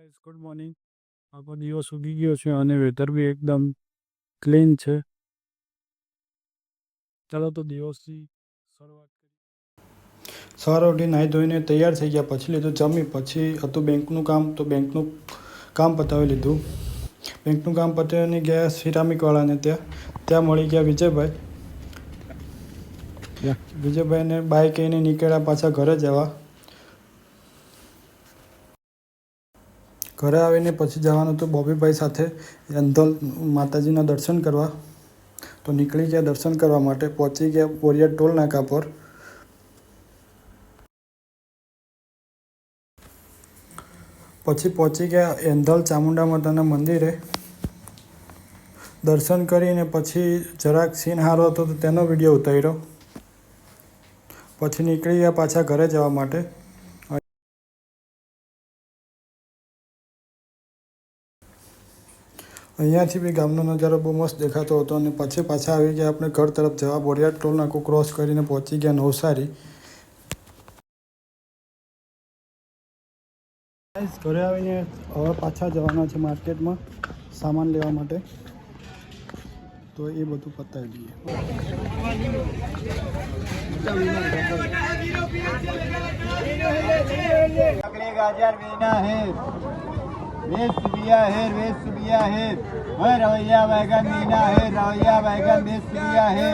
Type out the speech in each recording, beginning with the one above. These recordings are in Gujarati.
Guys good morning. આખો દિવસ ઉગી ગયો છે અને વેધર બી એકદમ ક્લીન છે. ચાલો તો દિવસની શરૂઆત કરીએ. સવારે ઉઠી નાહી ધોઈને તૈયાર થઈ ગયા, પછી લીધું જમી, પછી હતું બેંકનું કામ, તો બેંકનું કામ પતાવી લીધું. બેંકનું કામ પતાવીને ગયા સિરામિકવાળાને ત્યાં મળી ગયા વિજયભાઈ. વિજયભાઈને બાય કહીને નીકળ્યા પાછા ઘરે જવા. ઘરે આવીને પછી જવાનું હતું બોબીભાઈ સાથે અંધલ માતાજીના દર્શન કરવા. તો નીકળી ગયા દર્શન કરવા માટે. પહોંચી ગયા બોરિયા ટોલ નાકા પર. પછી પહોંચી ગયા એંધલ ચામુંડા માતાના મંદિરે. દર્શન કરીને પછી જરાક સીન સારો હતો તો તેનો વિડીયો ઉતાર્યો. પછી નીકળી ગયા પાછા ઘરે જવા માટે. અહીંયાથી બી ગામનો નજારો બહુ મસ્ત દેખાતો હતો અને પછી પાછા આવી ગયા આપણે ઘર તરફ જવા. બોરિયા ટોલ નાકું ક્રોસ કરીને પહોંચી ગયા નવસારી. ઘરે આવીને હવે પાછા જવાના છે માર્કેટમાં સામાન લેવા માટે. તો એ બધું પતાવી દઈએ. गाजर बीना है वेस्ट बिया है वेस्ट बिया है रवैया बैगन बीना है रवैया बैगन वेस्ट बिया है.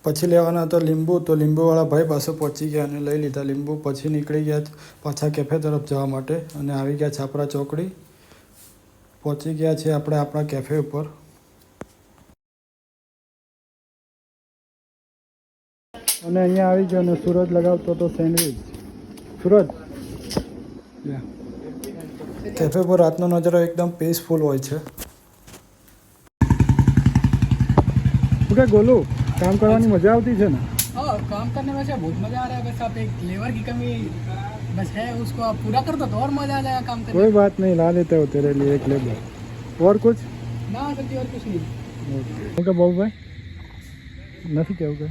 પછી લેવાના હતા લીંબુ, તો લીંબુવાળા ભાઈ પાસે પહોંચી ગયા અને લઈ લીધા લીંબુ. પછી નીકળી ગયા પાછા કેફે તરફ જવા માટે અને આવી ગયા છાપરા ચોકડી. પહોંચી ગયા છે આપણે આપણા કેફે ઉપર. અને અહીંયા આવી ગયો અને સૂરજ લગાવતો હતો સેન્ડવિચ. સૂરજ કેફે પર રાતનો નજારો એકદમ પીસફુલ હોય છે. ઓકે ગોલू, काम करवानी मजा आती है ना? काम करने में बहुत मजा आ रहा है, बस आप एक लेबर की कमी बस है, उसको आप पूरा कर दो तो और मजा आ जाएगा काम करने. कोई बात नहीं, ला देते हो तेरे लिए एक लेबर. और कुछ ना सच्ची और कुछ नहीं. ओके बाबू भाई નથી કેવું કે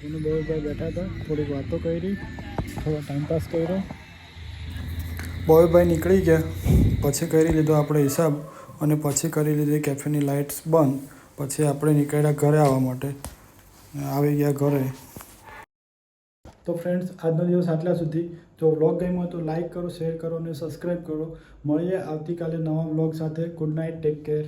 એનું બોબીભાઈ બેઠા હતા, થોડીક વાતો કરી, થોડો ટાઈમપાસ કર્યો. બોબીભાઈ નીકળી ગયા. પછી કરી લીધો આપણે હિસાબ અને પછી કરી લીધી કેફેની લાઇટ્સ બંધ. પછી આપણે નીકળ્યા ઘરે આવવા માટે. આવી ગયા ઘરે. તો ફ્રેન્ડ્સ, આજનો દિવસ આટલા સુધી. જો વ્લોગ ગમ્યો તો લાઈક કરો, શેર કરો અને સબસ્ક્રાઈબ કરો. મળીએ આવતીકાલે નવા વ્લોગ સાથે. Good night, take care.